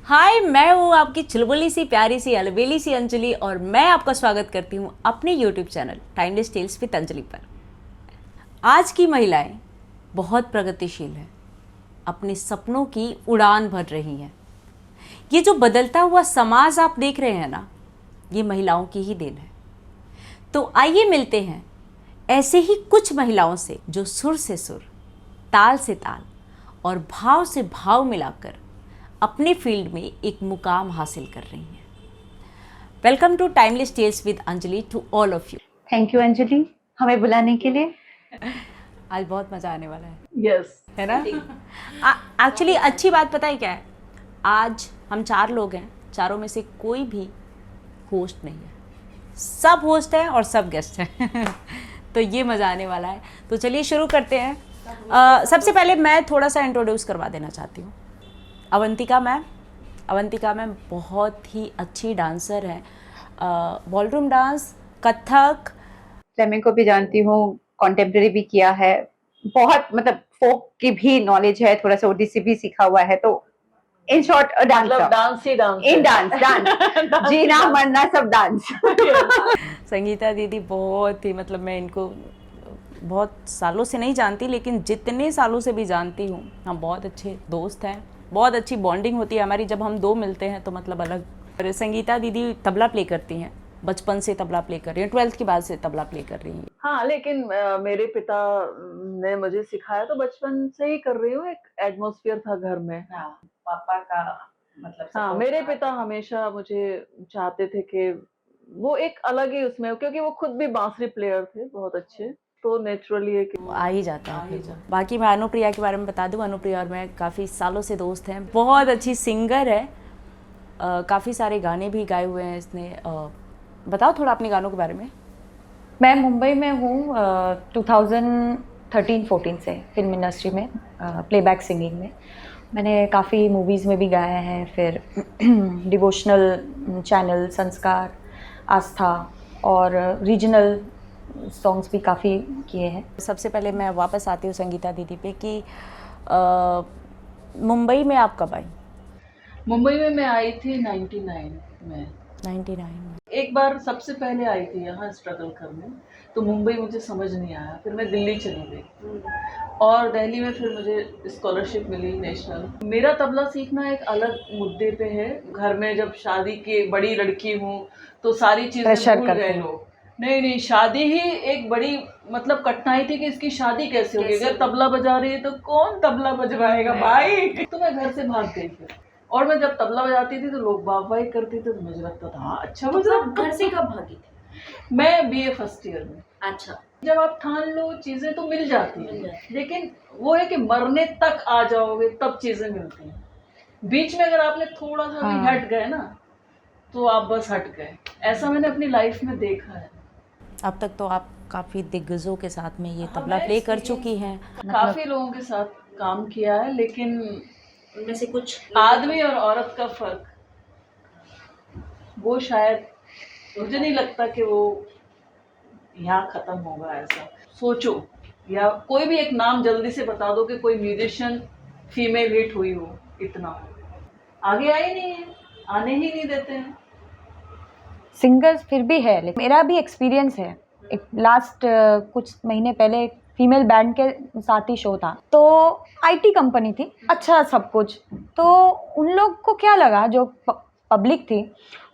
हाय, मैं हूँ आपकी चुलबुली सी प्यारी सी अलबेली सी अंजलि और मैं आपका स्वागत करती हूँ अपने YouTube channel timeless tales with Anjali पर। आज की महिलाएं बहुत प्रगतिशील हैं, अपने सपनों की उड़ान भर रही हैं। ये जो बदलता हुआ समाज आप देख रहे हैं ना, ये महिलाओं की ही देन है। तो आइए मिलते हैं ऐसे ही कुछ महिलाओं से जो सुर से सुर, ताल से ताल और भाव से भाव मिलाकर अपने फील्ड में एक मुकाम हासिल कर रही हैं। Welcome to timeless tales with Anjali to all of you. Thank you Anjali, हमें बुलाने के लिए। आज बहुत मज़ा आने वाला है। यस, है ना? एक्चुअली अच्छी बात पता है क्या है, आज हम 4 लोग हैं, चारों में से कोई भी होस्ट नहीं है, सब होस्ट हैं और सब गेस्ट हैं। तो ये मज़ा आने वाला है। तो चलिए शुरू करते हैं। सबसे पहले मैं थोड़ा सा इंट्रोड्यूस करवा देना चाहती हूँ। अवंतिका मैम बहुत ही अच्छी डांसर है। बॉलरूम डांस, कथक, फ्लेमेंको भी जानती हूँ, कॉन्टेम्प्रेरी भी किया है, बहुत मतलब फोक की भी नॉलेज है, थोड़ा सा ओडिसी भी सीखा हुआ है। तो इन शॉर्ट मतलब डांस ही डांस इन डांस जीना मरना सब डांस। संगीता दीदी बहुत ही, मतलब मैं इनको बहुत सालों से नहीं जानती, लेकिन जितने सालों से भी जानती हूँ, हम बहुत अच्छे दोस्त हैं, बहुत अच्छी बॉन्डिंग होती है हमारी। जब हम दो मिलते हैं तो मतलब अलग। और संगीता दीदी तबला प्ले करती हैं, बचपन से तबला प्ले कर रही हैं, 12th के बाद से तबला प्ले कर रही हैं। हाँ, लेकिन मेरे पिता ने मुझे सिखाया तो बचपन से ही कर रही हूँ। एक एटमॉस्फेयर था घर में। हाँ, पापा का मतलब हाँ, मेरे पिता हमेशा मुझे चाहते थे कि वो एक अलग ही उसमें, क्योंकि वो खुद भी बांसुरी प्लेयर थे बहुत अच्छे, तो नेचुरली है कि आ ही जाता है। बाकी मैं अनुप्रिया के बारे में बता दूं, अनुप्रिया और मैं काफ़ी सालों से दोस्त हैं, बहुत अच्छी सिंगर है, काफ़ी सारे गाने भी गाए हुए हैं इसने। बताओ थोड़ा अपने गानों के बारे में। मैं मुंबई में हूँ 2013-14 से फिल्म इंडस्ट्री में, प्लेबैक सिंगिंग में। मैंने काफ़ी मूवीज़ में भी गाया है, फिर डिवोशनल चैनल संस्कार, आस्था और रीजनल सॉन्ग्स भी काफ़ी किए हैं। सबसे पहले मैं वापस आती हूँ संगीता दीदी पे कि मुंबई में आप कब आई? मुंबई में मैं आई थी 99 में। 99 में। एक बार सबसे पहले आई थी यहाँ स्ट्रगल करने, तो मुंबई मुझे समझ नहीं आया, फिर मैं दिल्ली चली गई और दिल्ली में फिर मुझे स्कॉलरशिप मिली नेशनल। मेरा तबला सीखना एक अलग मुद्दे पे है। घर में जब शादी की बड़ी लड़की हूँ तो सारी चीज़ें भूल गए लोग। नहीं, शादी ही एक बड़ी मतलब कठिनाई थी कि इसकी शादी कैसे होगी, अगर तबला बजा रही है तो कौन तबला बजवाएगा भाई। तो मैं घर से भाग गई फिर, और मैं जब तबला बजाती थी तो लोग वाहवाही करते थे, तो मुझे लगता था हाँ अच्छा बजा। घर से कब भागी थी? मैं बीए फर्स्ट ईयर में। अच्छा, जब आप ठान लो चीजें तो मिल जाती हैं, लेकिन वो है कि मरने तक आ जाओगे तब चीजें मिलती हैं। बीच में अगर आपने थोड़ा सा भी हट गए ना तो आप बस हट गए। ऐसा मैंने अपनी लाइफ में देखा है। अब तक तो आप काफ़ी दिग्गजों के साथ में ये तबला प्ले कर चुकी हैं। काफी लोगों के साथ काम किया है, लेकिन उनमें से कुछ आदमी और औरत का फर्क वो शायद मुझे नहीं लगता कि वो यहाँ खत्म होगा। ऐसा सोचो, या कोई भी एक नाम जल्दी से बता दो कि कोई म्यूजिशियन फीमेल हिट हुई हो, इतना आगे आई नहीं है, आने ही नहीं देते हैं। सिंगर्स फिर भी है, लेकिन मेरा भी एक्सपीरियंस है। एक लास्ट कुछ महीने पहले एक फीमेल बैंड के साथ ही शो था, तो आईटी कंपनी थी, अच्छा सब कुछ। तो उन लोग को क्या लगा, जो पब्लिक थी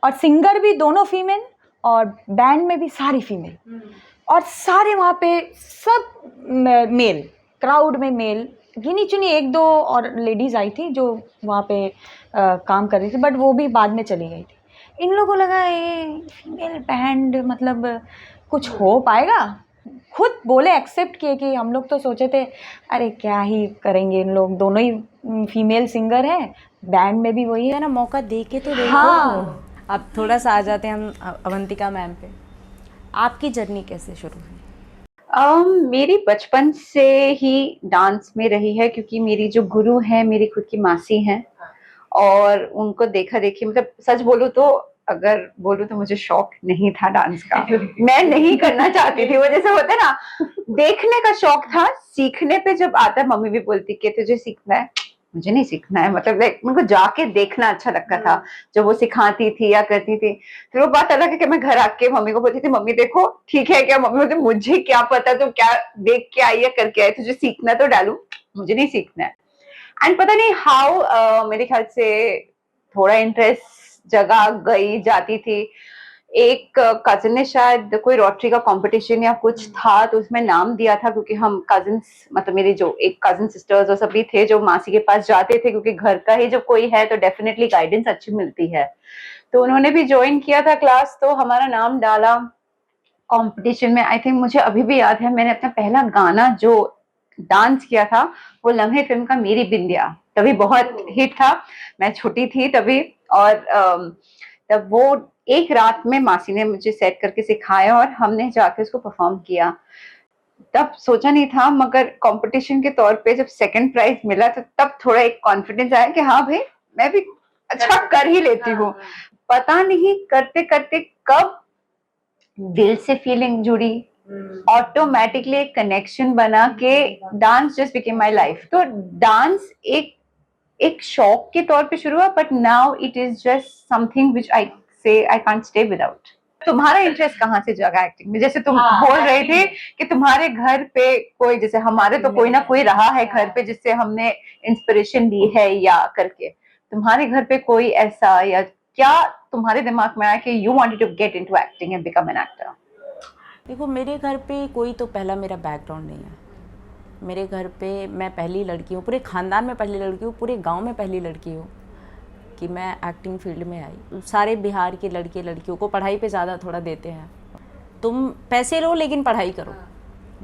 और सिंगर भी दोनों फीमेल और बैंड में भी सारी फीमेल, और सारे वहाँ पे सब मेल, क्राउड में मेल, गिनी चुनी 1-2 और लेडीज़ आई थी जो वहाँ पे काम कर रही थी, बट वो भी बाद में चली गई थी। इन लोगों को लगा ये फीमेल बैंड मतलब कुछ हो पाएगा, खुद बोले, एक्सेप्ट किए कि हम लोग तो सोचे थे अरे क्या ही करेंगे, इन लोग दोनों ही फीमेल सिंगर हैं, बैंड में भी वही है ना, मौका दे के तो देखो। हाँ। अब थोड़ा सा आ जाते हैं हम अवंतिका मैम पे। आपकी जर्नी कैसे शुरू हुई? मेरी बचपन से ही डांस में रही है, क्योंकि मेरी जो गुरु है मेरी खुद की मासी हैं, और उनको देखा देखी, मतलब सच बोलूं तो, अगर बोलूं तो मुझे शौक नहीं था डांस का। मैं नहीं करना चाहती थी, वो जैसे होता है ना, देखने का शौक था। सीखने पे जब आता, मम्मी भी बोलती कि तुझे सीखना है मुझे नहीं सीखना है, मतलब लाइक मेरे को जाके देखना अच्छा लगता था जब वो सिखाती थी या करती थी। फिर वो बात अलग है कि मैं घर आके मम्मी को बोलती थी, मम्मी देखो ठीक है क्या, मम्मी बोलती मुझे क्या पता तुम क्या देख के आई या करके आई, तुझे सीखना तो डालू, मुझे नहीं सीखना है। एंड पता नहीं हाउ मेरे ख्याल से थोड़ा इंटरेस्ट जगह गई जाती थी। एक कजिन ने शायद कोई रोटरी का कंपटीशन या कुछ था तो उसमें नाम दिया था, क्योंकि हम कजिन्स, मतलब मेरी जो एक कजिन सिस्टर्स और सभी थे जो मासी के पास जाते थे, क्योंकि घर का ही जब कोई है तो डेफिनेटली गाइडेंस अच्छी मिलती है। तो उन्होंने भी ज्वाइन किया था क्लास, तो हमारा नाम डाला कंपटीशन में। आई थिंक मुझे अभी भी याद है, मैंने अपना पहला गाना जो डांस किया था वो लम्हे फिल्म का मेरी बिंदिया, तभी बहुत हिट था, मैं छोटी थी तभी। और तब वो एक रात में मासी ने मुझे सेट करके सिखाया और हमने जाके उसको परफॉर्म किया। तब सोचा नहीं था, मगर कंपटीशन के तौर पे जब सेकंड प्राइज मिला तो तब थोड़ा एक कॉन्फिडेंस आया कि हाँ भाई मैं भी अच्छा कर ही लेती हूँ। पता नहीं करते करते कब दिल से फीलिंग जुड़ी, ऑटोमेटिकली एक कनेक्शन बना के dance just became my life. तो डांस एक शौक के तौर पे शुरू हुआ, but now it is just something which I से आई कांट स्टे विदाउट। तुम्हारा इंटरेस्ट कहाँ से जगा एक्टिंग में? जैसे तुम बोल रहे थे कि तुम्हारे घर पे कोई, जैसे हमारे तो कोई ना कोई रहा है घर पे जिससे हमने इंस्पिरेशन ली है या करके, तुम्हारे घर पे कोई ऐसा, या क्या तुम्हारे दिमाग में आया कि you wanted to get into acting and become an actor? देखो, मेरे घर पे कोई तो पहला मेरा बैकग्राउंड नहीं है। मेरे घर पे मैं पहली लड़की हूँ, पूरे ख़ानदान में पहली लड़की हूँ, पूरे गांव में पहली लड़की हूँ कि मैं एक्टिंग फील्ड में आई। सारे बिहार के लड़के लड़कियों को पढ़ाई पे ज़्यादा थोड़ा देते हैं, तुम पैसे लो लेकिन पढ़ाई करो।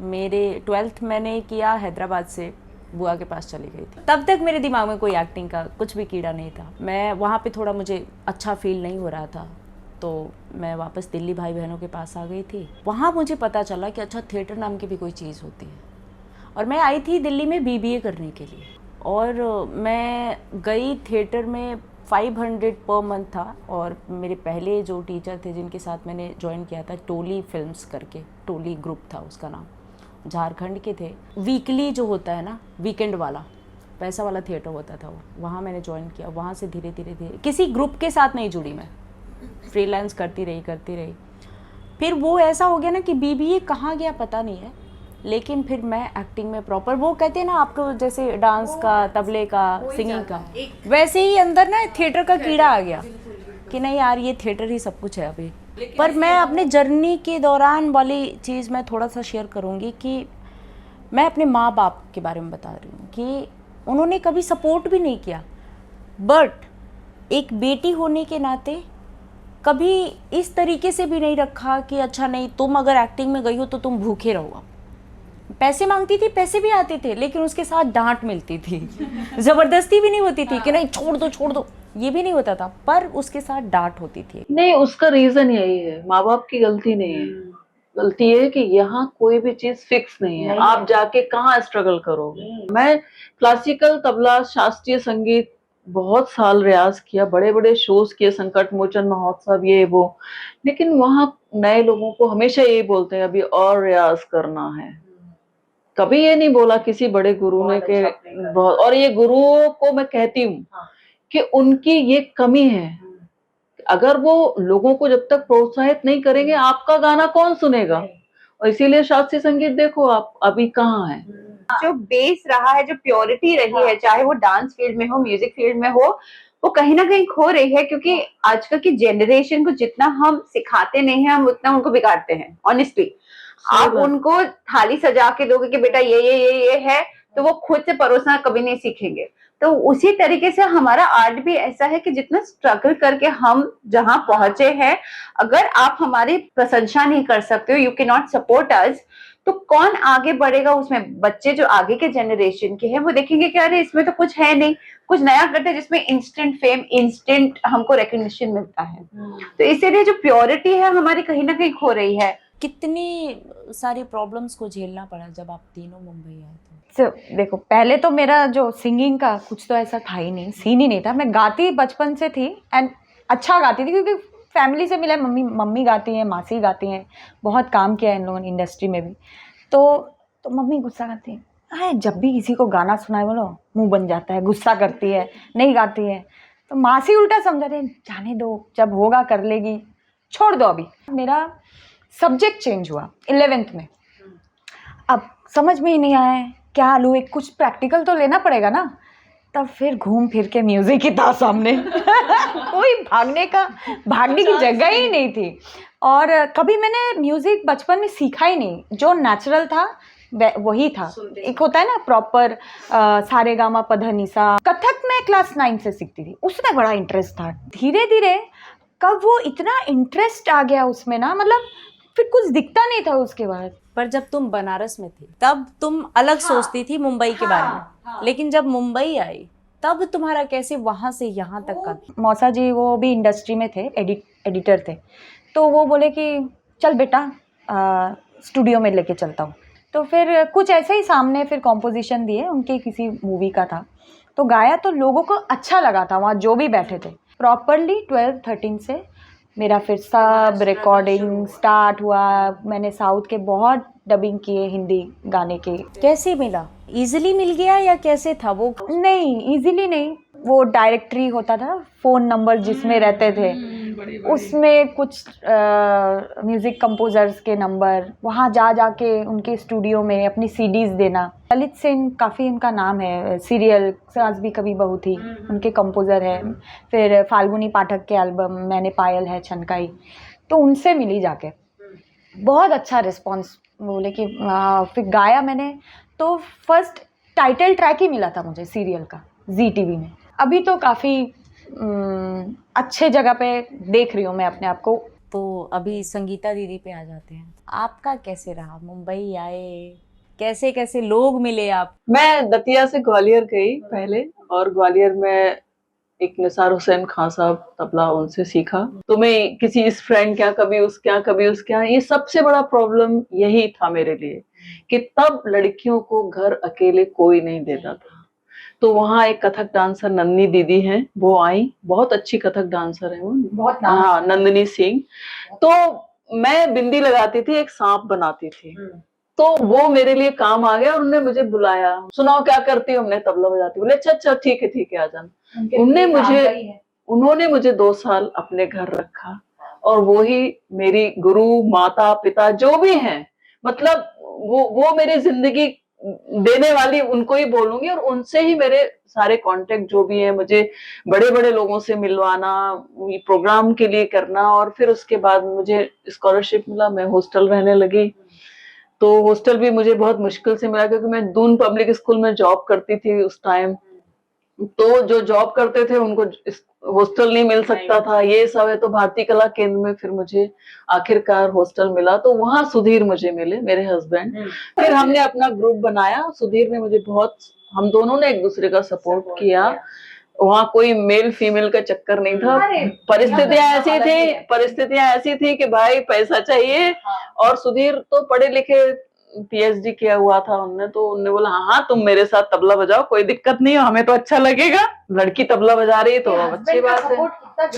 मेरे 12th मैंने किया हैदराबाद से, बुआ के पास चली गई थी। तब तक मेरे दिमाग में कोई एक्टिंग का कुछ भी कीड़ा नहीं था। मैं वहाँ पे थोड़ा मुझे अच्छा फील नहीं हो रहा था, तो मैं वापस दिल्ली भाई बहनों के पास आ गई थी। वहाँ मुझे पता चला कि अच्छा थिएटर नाम की भी कोई चीज़ होती है। और मैं आई थी दिल्ली में BBA करने के लिए, और मैं गई थिएटर में 500 पर मंथ था। और मेरे पहले जो टीचर थे जिनके साथ मैंने ज्वाइन किया था, टोली फिल्म्स करके, टोली ग्रुप था उसका नाम, झारखंड के थे। वीकली जो होता है ना, वीकेंड वाला पैसा वाला थिएटर होता था वो, वहाँ मैंने ज्वाइन किया। वहाँ से धीरे धीरे किसी ग्रुप के साथ नहीं जुड़ी, मैं फ्रीलांस करती रही। फिर वो ऐसा हो गया ना कि BBA कहाँ गया पता नहीं है, लेकिन फिर मैं एक्टिंग में प्रॉपर, वो कहते हैं ना आपको जैसे डांस का, तबले का, सिंगिंग का, वैसे ही अंदर ना थिएटर का कीड़ा आ गया कि नहीं यार ये थिएटर ही सब कुछ है अभी। पर मैं अपने जर्नी के दौरान वाली चीज़ मैं थोड़ा सा शेयर करूँगी कि मैं अपने माँ बाप के बारे में बता रही हूँ कि उन्होंने कभी सपोर्ट भी नहीं किया, बट एक बेटी होने के नाते कभी इस तरीके से भी नहीं रखा कि अच्छा नहीं तुम अगर एक्टिंग में गई हो तो तुम भूखे रहो। पैसे मांगती थी, पैसे भी आते थे, लेकिन उसके साथ डांट मिलती थी। ज़बरदस्ती भी नहीं होती थी कि नहीं छोड़ दो, ये भी नहीं होता था, पर उसके साथ डांट होती थी। नहीं, उसका रीजन यही है, माँ बाप की गलती नहीं है। गलती है कि यहाँ कोई भी चीज फिक्स नहीं है, आप जाके कहाँ स्ट्रगल करोगे। मैं क्लासिकल, तबला, शास्त्रीय संगीत बहुत साल रियाज किया, बड़े बड़े शोज किए, संकट मोचन महोत्सव ये वो, लेकिन वहाँ नए लोगों को हमेशा यही बोलते हैं अभी और रियाज करना है। कभी ये नहीं बोला किसी बड़े गुरु ने कि बहुत, और ये गुरुओं को मैं कहती हूँ कि उनकी ये कमी है। अगर वो लोगों को जब तक प्रोत्साहित नहीं करेंगे, आपका गाना कौन सुनेगा। और इसीलिए शास्त्रीय संगीत देखो आप अभी कहाँ है। जो बेस रहा है, जो प्योरिटी रही है, चाहे वो डांस फील्ड में हो, म्यूजिक फील्ड में हो, वो कहीं ना कहीं खो रही है, क्योंकि आजकल की जनरेशन को जितना हम सिखाते नहीं है, हम उतना उनको बिगाड़ते हैं। ऑनेस्टली, आप उनको थाली सजा के दोगे कि बेटा ये है, तो वो खुद से परोसना कभी नहीं सीखेंगे। तो उसी तरीके से हमारा आर्ट भी ऐसा है कि जितना स्ट्रगल करके हम जहां पहुंचे हैं, अगर आप हमारी प्रशंसा नहीं कर सकते हो, you can not support us, तो कौन आगे बढ़ेगा उसमें? बच्चे जो आगे के जनरेशन के हैं वो देखेंगे कि अरे इसमें तो कुछ है नहीं, कुछ नया करते हैं जिसमें इंस्टेंट फेम, इंस्टेंट हमको रिकग्निशन मिलता है। तो इसीलिए जो प्योरिटी है हमारी कहीं ना कहीं खो रही है। कितनी सारी प्रॉब्लम्स को झेलना पड़ा जब आप तीनों मुंबई आए थे? देखो, पहले तो मेरा जो सिंगिंग का कुछ तो ऐसा था ही नहीं, सीन ही नहीं था। मैं गाती बचपन से थी, एंड अच्छा गाती थी क्योंकि फैमिली से मिला। मम्मी गाती हैं, मासी गाती हैं, बहुत काम किया है इन लोगों ने इंडस्ट्री में भी। तो मम्मी गुस्सा करती है, है जब भी किसी को गाना सुनाए बोलो मुंह बन जाता है, गुस्सा करती है, नहीं गाती है। तो मासी उल्टा समझाते हैं जाने दो, जब होगा कर लेगी, छोड़ दो अभी। मेरा सब्जेक्ट चेंज हुआ 11th में। अब समझ में ही नहीं आया है क्या लूँ, एक कुछ प्रैक्टिकल तो लेना पड़ेगा ना। तब फिर घूम फिर के म्यूज़िक ही था सामने। कोई भागने की जगह ही नहीं थी। और कभी मैंने म्यूज़िक बचपन में सीखा ही नहीं, जो नेचुरल था वही था। एक होता है ना प्रॉपर सारेगामा पधनिसा। कथक मैं क्लास 9 से सीखती थी, उसमें बड़ा इंटरेस्ट था। धीरे धीरे कब वो इतना इंटरेस्ट आ गया उसमें ना, मतलब फिर कुछ दिखता नहीं था उसके बाद। पर जब तुम बनारस में थी तब तुम अलग सोचती थी मुंबई के बारे में, लेकिन जब मुंबई आई तब तुम्हारा कैसे वहां से यहाँ तक का? मौसा जी वो भी इंडस्ट्री में थे, एडिटर थे। तो वो बोले कि चल बेटा स्टूडियो में लेके चलता हूँ। तो फिर कुछ ऐसे ही सामने फिर कॉम्पोजिशन दिए, उनके किसी मूवी का था, तो गाया तो लोगों को अच्छा लगा था वहाँ जो भी बैठे थे। प्रॉपरली 12-13 से मेरा फिर सब रिकॉर्डिंग स्टार्ट हुआ। मैंने साउथ के बहुत डबिंग किए हिंदी गाने के। कैसे मिला? इजीली मिल गया या कैसे था वो? नहीं इजीली नहीं, वो डायरेक्टरी होता था, फ़ोन नंबर जिसमें रहते थे उसमें कुछ म्यूज़िक कंपोजर्स के नंबर, वहाँ जा के उनके स्टूडियो में अपनी सीडीज़ देना। ललित सेन काफ़ी उनका नाम है, सीरियल सास भी कभी बहू थी, उनके कंपोज़र हैं। फिर फाल्गुनी पाठक के एल्बम मैंने पायल है छनकाई, तो उनसे मिली जाके। बहुत अच्छा रिस्पॉन्स, बोले कि फिर गाया मैंने। तो फर्स्ट टाइटल ट्रैक ही मिला था मुझे सीरियल का जी टीवी में। अभी तो काफ़ी अच्छे जगह पे देख रही हूँ मैं अपने आप को। तो अभी संगीता दीदी पे आ जाते हैं। आपका कैसे रहा? मुंबई आए, कैसे कैसे लोग मिले आप? मैं दतिया से ग्वालियर गई पहले, और ग्वालियर में एक निसार हुसैन खान साहब तबला, उनसे सीखा। तो मैं किसी इस फ्रेंड क्या, कभी उस क्या, कभी उस क्या। ये सबसे बड़ा प्रॉब्लम यही था मेरे लिए कि तब लड़कियों को घर अकेले कोई नहीं देता था। तो वहाँ एक कथक डांसर नंदिनी दीदी हैं, वो आई, बहुत अच्छी कथक डांसर है वो, बहुत हाँ, नंदिनी सिंह। तो मैं बिंदी लगाती थी, एक सांप बनाती थी, तो वो मेरे लिए काम आ गया। और उन्होंने मुझे बुलाया, सुनाओ क्या करती हो? हमने तबला बजाती। बोले अच्छा अच्छा ठीक है आ जाना। उन्होंने मुझे 2 साल अपने घर रखा, और वो ही मेरी गुरु, माता पिता जो भी हैं, मतलब वो मेरी जिंदगी देने वाली, उनको ही बोलूंगी। और उनसे ही मेरे सारे कांटेक्ट जो भी है, मुझे बड़े बड़े लोगों से मिलवाना, प्रोग्राम के लिए करना। और फिर उसके बाद मुझे स्कॉलरशिप मिला, मैं हॉस्टल रहने लगी। तो हॉस्टल भी मुझे बहुत मुश्किल से मिला, क्योंकि मैं दून पब्लिक स्कूल में जॉब करती थी उस टाइम। तो जो जॉब करते थे उनको हॉस्टल नहीं मिल सकता था, ये सब है। तो भारतीय कला केंद्र में फिर मुझे आखिरकार हॉस्टल मिला। तो वहां सुधीर मुझे मिले, मेरे हस्बैंड। फिर हमने अपना ग्रुप बनाया। सुधीर ने मुझे बहुत, हम दोनों ने एक दूसरे का सपोर्ट किया। वहां कोई मेल फीमेल का चक्कर नहीं था। परिस्थितियां ऐसी थी कि भाई पैसा चाहिए। और सुधीर तो पढ़े लिखे, पीएचडी किया हुआ था उनने। तो उन्होंने बोला हाँ तुम मेरे साथ तबला बजाओ, कोई दिक्कत नहीं है, हमें तो अच्छा लगेगा, लड़की तबला बजा रही है तो अच्छी बात है,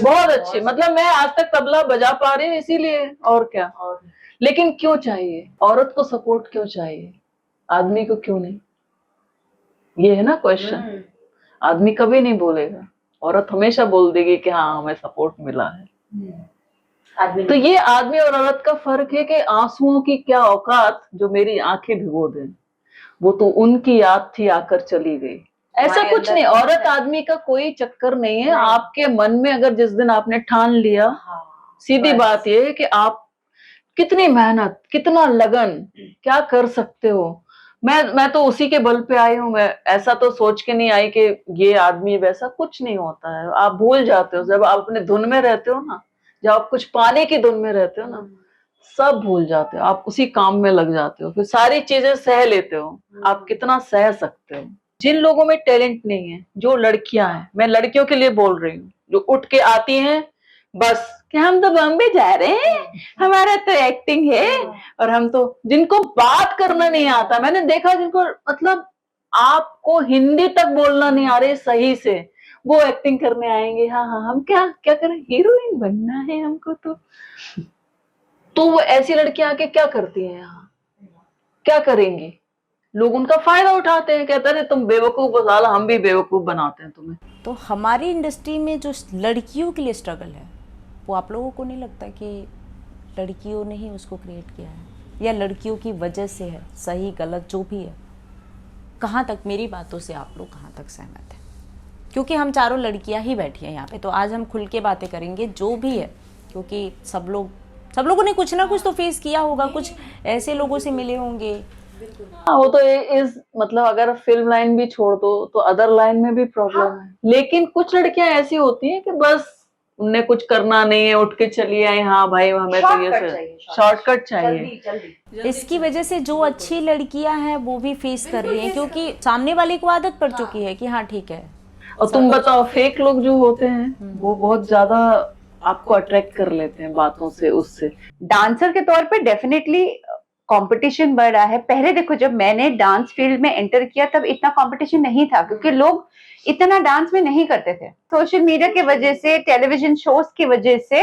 बहुत अच्छी। मतलब मैं आज तक तबला बजा पा रही हूँ इसीलिए, और क्या। लेकिन क्यों चाहिए औरत को सपोर्ट? क्यों चाहिए आदमी को? क्यों नहीं? ये है ना क्वेश्चन। आदमी कभी नहीं बोलेगा, औरत हमेशा बोल देगी कि हाँ हमें सपोर्ट मिला है। तो ये आदमी और औरत का फर्क है कि आंसुओं की क्या औकात जो मेरी आंखें भिगो दें, वो तो उनकी याद थी आकर चली गई। ऐसा कुछ नहीं, औरत आदमी का कोई चक्कर नहीं है। आपके मन में अगर जिस दिन आपने ठान लिया, सीधी बात ये है कि आप कितनी मेहनत, कितना लगन, क्या कर सकते हो। मैं तो उसी के बल पे आई हूँ। मैं ऐसा तो सोच के नहीं आई कि ये आदमी, वैसा कुछ नहीं होता है। आप भूल जाते हो जब आप अपने धुन में रहते हो ना, जब आप कुछ पाने की धुन में रहते हो ना, सब भूल जाते हो, आप उसी काम में लग जाते हो, फिर सारी चीजें सह लेते हो। आप कितना सह सकते हो। जिन लोगों में टैलेंट नहीं है, जो लड़कियां हैं, मैं लड़कियों के लिए बोल रही हूँ, जो उठ के आती हैं बस कि हम तो बॉम्बे जा रहे हैं, हमारा तो एक्टिंग है, और हम तो, जिनको बात करना नहीं आता, मैंने देखा जिनको मतलब आपको हिंदी तक बोलना नहीं आ रही सही से, वो एक्टिंग करने आएंगे। हाँ हाँ हम क्या क्या करें, हीरोइन बनना है हमको। तो वो ऐसी लड़कियां आके क्या करती हैं यहाँ, क्या करेंगी? लोग उनका फायदा उठाते हैं, कहते हैं तुम बेवकूफ हो साला, हम भी बेवकूफ बनाते हैं तुम्हें। तो हमारी इंडस्ट्री में जो लड़कियों के लिए स्ट्रगल है, वो आप लोगों को नहीं लगता कि लड़कियों ने ही उसको क्रिएट किया है, या लड़कियों की वजह से है? सही गलत जो भी है, कहाँ तक मेरी बातों से आप लोग कहाँ तक सहमत हैं? क्योंकि हम चारों लड़कियां ही बैठी हैं यहाँ पे, तो आज हम खुल के बातें करेंगे जो भी है, क्योंकि सब लोगों ने कुछ ना कुछ तो फेस किया होगा, कुछ ऐसे लोगों से मिले होंगे। हाँ, वो तो इस मतलब अगर फिल्म लाइन भी छोड़ दो तो अदर लाइन में भी प्रॉब्लम है। लेकिन कुछ लड़कियां ऐसी होती हैं कि बस उन्हें कुछ करना नहीं है, उठ के चली आई, हाँ भाई हमें तो ये शॉर्टकट चाहिए। इसकी वजह से जो अच्छी लड़कियां हैं वो भी फेस कर रही हैं, क्योंकि सामने वाले को आदत पड़ चुकी है कि हाँ ठीक है। और तुम बताओ, फेक लोग जो होते हैं वो बहुत ज्यादा आपको अट्रैक्ट कर लेते हैं बातों से, उससे। डांसर के तौर पे डेफिनेटली कंपटीशन बढ़ रहा है। पहले देखो, जब मैंने डांस फील्ड में एंटर किया तब इतना कंपटीशन नहीं था, क्योंकि लोग इतना डांस में नहीं करते थे। सोशल मीडिया की वजह से, टेलीविजन शोज की वजह से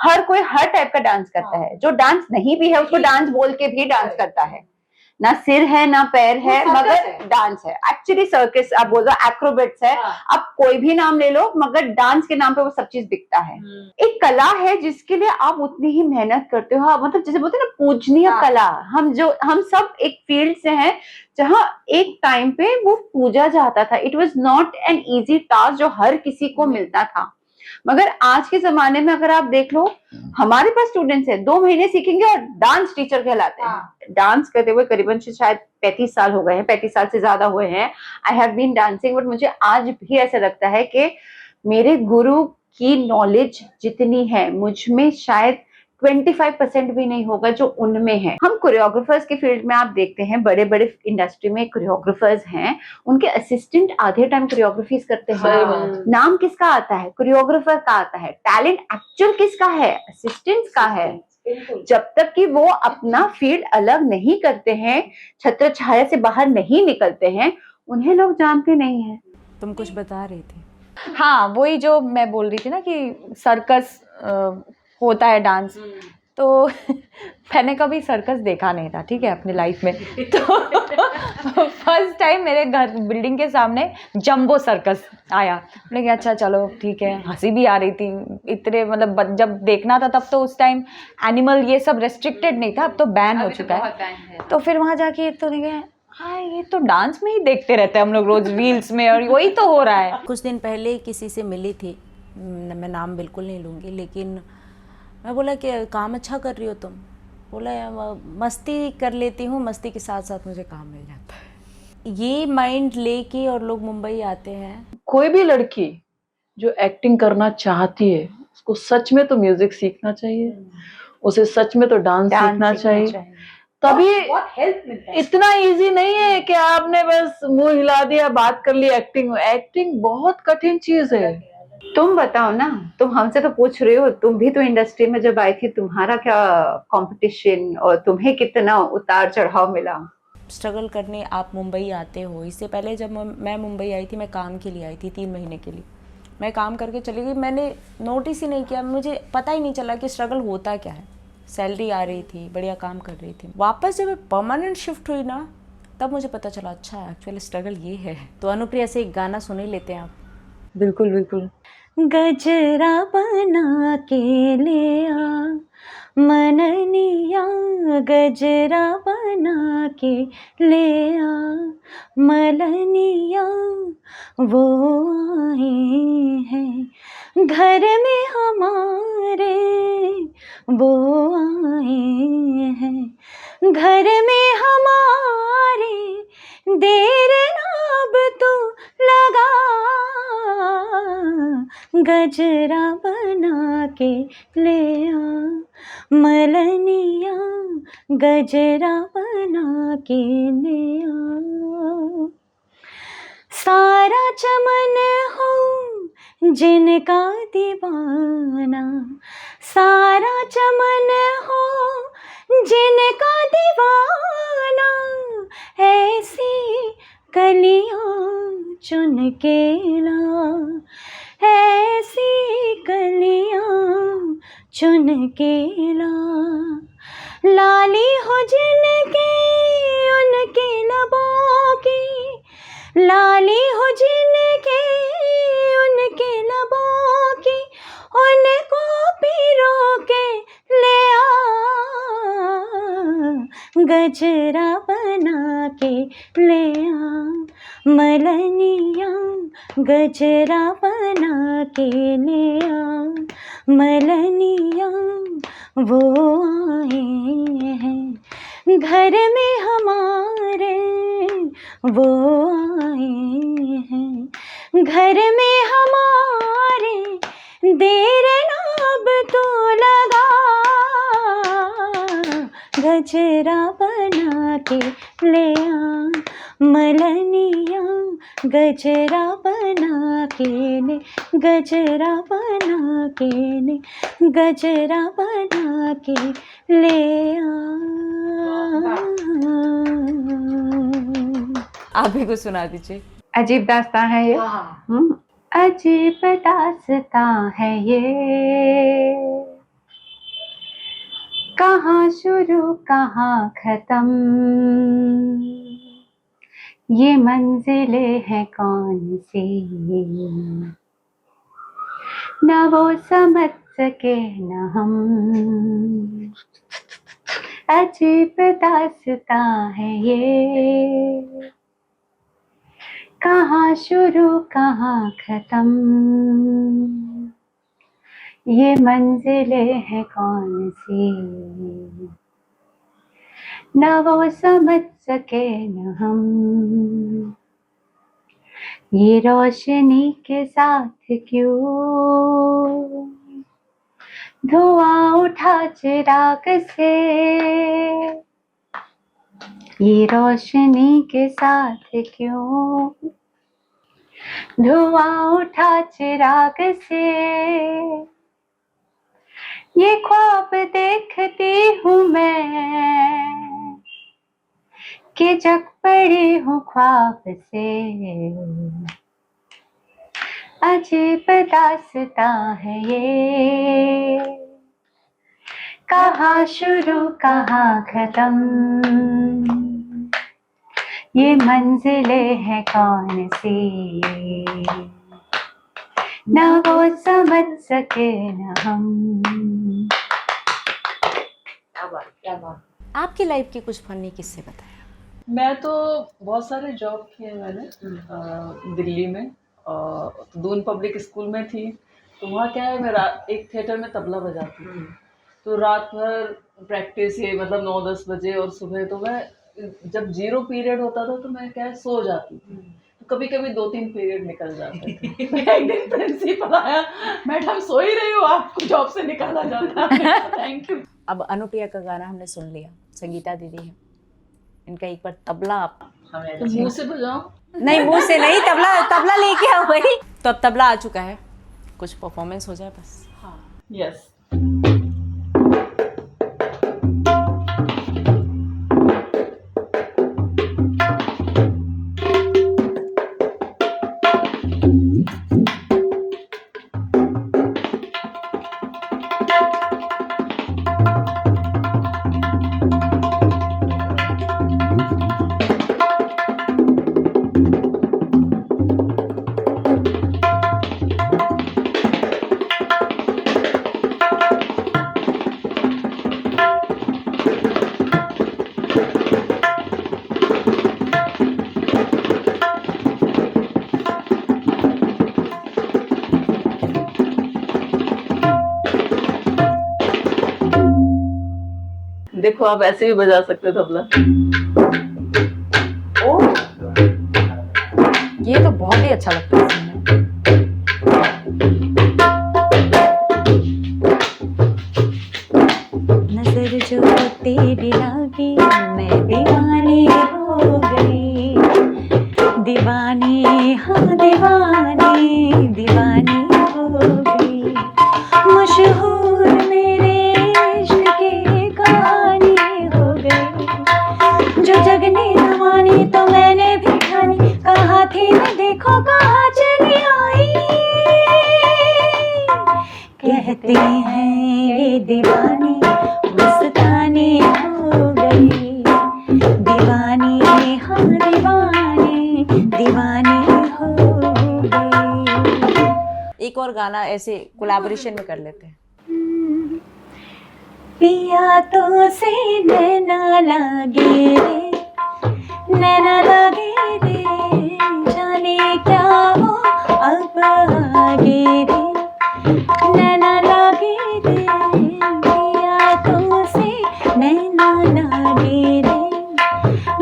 हर कोई हर टाइप का डांस करता है। जो डांस नहीं भी है उसको डांस बोल के भी डांस करता है। ना सिर है ना पैर है, मगर डांस है। एक्चुअली सर्कस आप बोल रहे हो, एक्रोबेट्स है, आप कोई भी नाम ले लो, मगर डांस के नाम पे वो सब चीज बिकता है। एक कला है जिसके लिए आप उतनी ही मेहनत करते हो। मतलब जैसे बोलते हैं ना, पूजनीय कला। हम सब एक फील्ड से हैं जहाँ एक टाइम पे वो पूजा जाता था। It was not an easy task जो हर किसी को मिलता था। मगर आज के जमाने में अगर आप देख लो, हमारे पास स्टूडेंट्स हैं 2 महीने सीखेंगे और डांस टीचर कहलाते हैं। डांस करते हुए करीबन से शायद 35 साल हो गए हैं, 35 साल से ज्यादा हुए हैं। I have been dancing, but मुझे आज भी ऐसा लगता है कि मेरे गुरु की नॉलेज जितनी है मुझ में शायद 25% भी नहीं होगा जो उनमें है। हम कोरियोग्राफर्स के फील्ड में आप देखते हैं, बड़े बड़े इंडस्ट्री में कोरियोग्राफर्स हैं, उनके असिस्टेंट आधे टाइम कोरियोग्राफीज करते हैं। नाम किसका आता है? कोरियोग्राफर का आता है। टैलेंट एक्चुअल किसका है? असिस्टेंट का है। जब तक कि वो अपना फील्ड अलग नहीं करते हैं, छत्र छाया से बाहर नहीं निकलते हैं, उन्हें लोग जानते नहीं है। तुम कुछ बता रही थी। हाँ, वही जो मैं बोल रही थी ना कि सर्कस होता है डांस। तो मैंने कभी सर्कस देखा नहीं था, ठीक है, अपनी लाइफ में। तो फर्स्ट टाइम मेरे घर बिल्डिंग के सामने जंबो सर्कस आया। मैंने कहा अच्छा चलो ठीक है, हंसी भी आ रही थी इतने, मतलब जब देखना था तब तो उस टाइम एनिमल ये सब रेस्ट्रिक्टेड नहीं था, अब तो बैन हो चुका है। तो फिर वहाँ जाके तो देखे, हाँ ये तो डांस में ही देखते रहते हैं हम लोग रोज रील्स में, और वही तो हो रहा है। कुछ दिन पहले किसी से मिली थी, मैं नाम बिल्कुल नहीं लूँगी, लेकिन मैं बोला कि काम अच्छा कर रही हो तुम? बोला मस्ती कर लेती हूँ, मस्ती के साथ साथ मुझे काम मिल जाता है। ये माइंड लेके और लोग मुंबई आते हैं। कोई भी लड़की जो एक्टिंग करना चाहती है उसको सच में तो म्यूजिक सीखना चाहिए, उसे सच में तो डांस सीखना चाहिए। तभी हेल्प मिलता है। इतना इजी नहीं है कि आपने बस मुंह हिला दिया, बात कर ली। एक्टिंग बहुत कठिन चीज है। तुम बताओ ना, तुम हमसे तो पूछ रहे हो, तुम भी तो इंडस्ट्री में जब आई थी, तुम्हारा क्या कंपटीशन और तुम्हें कितना उतार चढ़ाव मिला? स्ट्रगल करने आप मुंबई आते हो। इससे पहले जब मैं मुंबई आई थी, मैं काम के लिए आई थी 3 महीने के लिए। मैं काम करके चली गई, मैंने नोटिस ही नहीं किया, मुझे पता ही नहीं चला कि स्ट्रगल होता क्या है। सैलरी आ रही थी, बढ़िया काम कर रही थी। वापस जब परमानेंट शिफ्ट हुई ना, तब मुझे पता चला अच्छा एक्चुअली स्ट्रगल ये है। तो अनुप्रिया से एक गाना सुन ही लेते हैं आप। बिल्कुल बिल्कुल। गजरा बना के ले आ मननिया, गजरा बना के ले आ मलनिया, वो आए हैं घर में हमारे, वो आए हैं घर में हमारे, देर ना अब तो लगा, गजरा बना के ले आ मलनिया, गजरा बना के ले आ। सारा चमन हो जिनका दीवाना, सारा चमन हो जिनका दीवाना, ऐसी कलियां चुन के ला, ऐसी कलियां चुन के ला। लाली हो जिनके उनके लबों लाली हो जिनके उनके लबों की, उनको पिरो के ले आ, गजरा बना के ले आ, मलनिया गजरा बना के ले आ, मलनिया वो आए हैं घर में हमारे, वो आए हैं घर में हमारे, देर ना अब तो लगा, गजरा बना के ले आ, मलनिया गजरा बना के ले, गजरा बना के ले, गजरा बना के ले आ। आप भी कुछ सुना दीजिए। अजीब दास्तां है ये। अजीब दास्तां है ये, कहाँ शुरू कहाँ खत्म, ये मंजिलें हैं कौन सी, न वो समझ सके न हम, अजीब दास्तां है ये, कहाँ शुरू कहाँ खत्म, ये मंजिलें हैं कौन सी, न वो समझ सके न हम, ये रोशनी के साथ क्यों धुआं उठा चिराग से, ये रोशनी के साथ क्यों धुआं उठा चिराग से, ये ख्वाब देखती हूँ मैं कि जग पड़ी हूँ ख्वाब से, अजीब दास्तां है ये, कहाँ शुरू कहाँ खत्म, ये मंजिलें हैं कौन सी, न वो समझ सके न हम। आपकी लाइफ के कुछ फनी किस्से बताएं। मैं तो बहुत सारे जॉब किए मैंने दिल्ली में, दून पब्लिक स्कूल में थी, तो वहाँ क्या है, मैं एक थिएटर में तबला बजाती थी, तो रात भर प्रैक्टिस ये मतलब 9-10 बजे, और सुबह तो मैं जब 0 पीरियड होता था तो मैं क्या सो जाती थी, तो कभी कभी 2-3 पीरियड निकल जाते थे। एक दिन प्रिंसिपल आया, मैडम सो ही रही हो, आपको जॉब से निकाला जाता है। Thank you. अब अनुप्रिया का गाना हमने सुन लिया, संगीता दीदी है, इनका एक बार तबला आप तो मुंह से बजाओ। नहीं, मुंह से नहीं, तबला तबला लेके आओ भाई। तो अब तबला आ चुका है, कुछ परफॉर्मेंस हो जाए बस। हाँ, यस। देखो आप ऐसे भी बजा सकते हो तबला। ये तो बहुत ही अच्छा लगता है सुनने। नजर जो तेरी लगी मैं दीवानी हो गई, दीवानी हाँ दीवानी दीवानी हो गई, मशहूर मेरे इश्क की कहानी हो गई, जो जगने न मानी तो मैंने भी ठानी, कहा थी मैं देखो कहाँ चली आई, कहते हैं ये दीवानी मस्तानी हो गई, दीवानी हाँ दीवानी दीवानी गाना ऐसे कोलैबोरेशन में कर लेते हैं। पिया तो से नैना लागे रे, नैना लागे रे, जाने क्या हो अब आगे रे, नैना लागे रे, पिया तो से नैना लागे रे,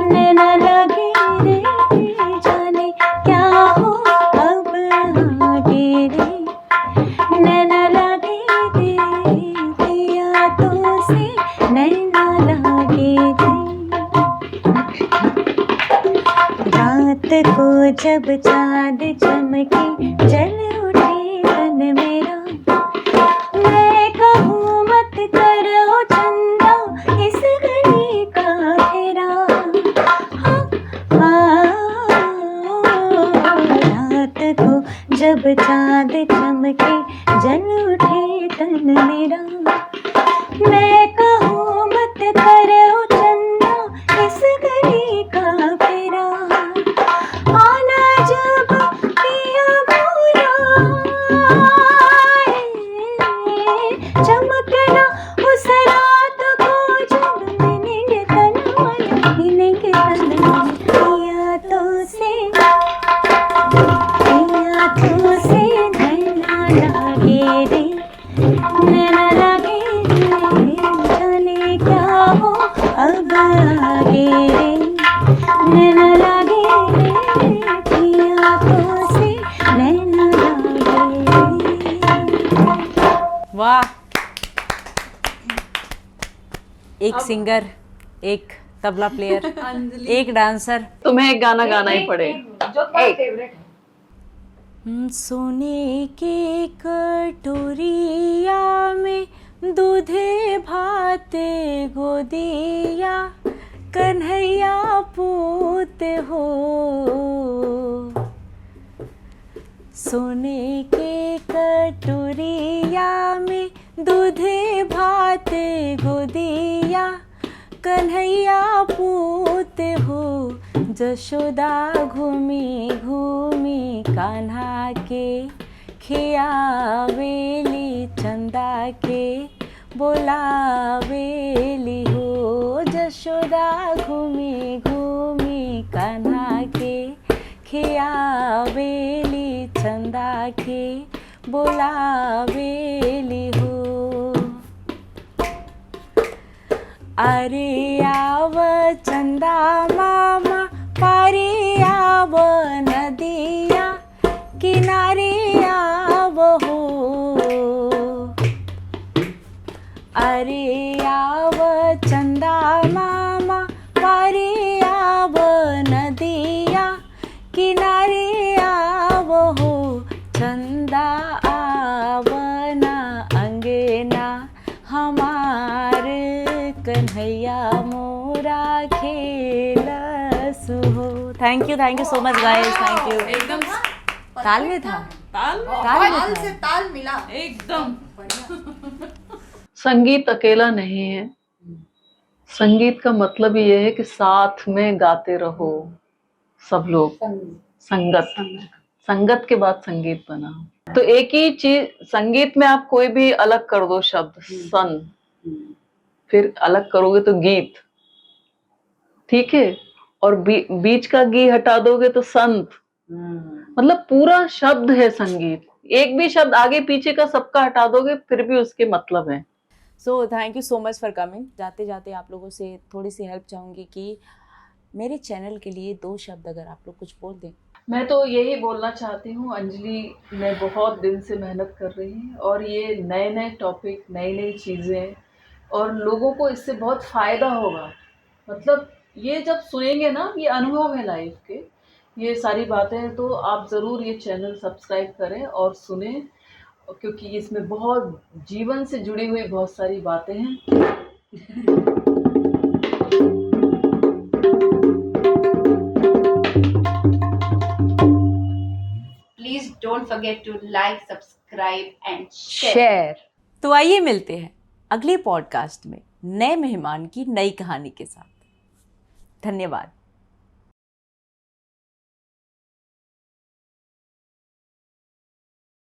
नैना लागे रे, जाने क्या हो अब आगे रे, नैना लागे रे, पिया तो से नैना लागे रे। रात को जब चाँद चमके जल उठे तन मेरा, मैं कहूँ मत करो चंदा इस गली का फेरा। रात को जब चाँद चमके जल उठे तन मेरा, मैं कहूँ मत करो चंदा इस गली का फेरा। आना जब पिया बोला, चमकना उस रात को जब मिलेंगे तन्हाई, मिलेंगे तन्हाई। पिया तो से नैना लागे रे, नैना लागे रे, जाने क्या हो अब आगे रे, नैना लागे रे, पिया तो से नैना लागे रे। वाह, एक सिंगर, एक तबला प्लेयर, एक डांसर। तुम्हें एक गाना गाना ही पड़ेगा। सोने की कटोरिया में दूध भाते गोदिया, कन्हैया पूत हो। सोने के कटोरिया में दूध भाते गोदिया, कन्हैया पूत हो। जशोदा घूमी घूमी कान्हा के, खियावेली चंदा के, बोलावेली हो। जशोदा घूमी घूमी कान्हा के, खियावेली चंदा के, बोलावेली हो। अरे आव चंदा मामा, पारे आव नदिया, किनारे आव हो। अरे आव चंदा मामा, पारे आव नदिया, किनारे आव हो। चंदा आवना अंगना हमार, कन्हैया मोरा खेलस हो। Thank you so much guys, thank you. एकदम ताल में था, ताल ताल में था। से ताल मिला एकदम। संगीत अकेला नहीं है। संगीत का मतलब ये है कि साथ में गाते रहो सब लोग। संगत, संगत के बाद संगीत बना। तो एक ही चीज, संगीत में आप कोई भी अलग कर दो शब्द, सन, फिर अलग करोगे तो गीत, ठीक है, और बीच का गी हटा दोगे तो संत। मतलब पूरा शब्द है संगीत। एक भी शब्द आगे पीछे का सबका हटा दोगे फिर भी उसके मतलब है। So thank you so much for coming. जाते जाते आप लोगों से थोड़ी सी हेल्प चाहूँगी कि मेरे चैनल के लिए 2 शब्द अगर आप लोग कुछ बोल दें। मैं तो यही बोलना चाहती हूँ, अंजलि ने बहुत दिन से मेहनत कर रही है और ये नए नए टॉपिक, नई नई चीज़ें, और लोगों को इससे बहुत फ़ायदा होगा। मतलब ये जब सुनेंगे ना, ये अनुभव है लाइफ के, ये सारी बातें, तो आप ज़रूर ये चैनल सब्सक्राइब करें और सुने, क्योंकि इसमें बहुत जीवन से जुड़ी हुई बहुत सारी बातें हैं। Please don't forget to like, subscribe and share. Share. तो आइए मिलते हैं अगले पॉडकास्ट में नए मेहमान की नई कहानी के साथ। धन्यवाद।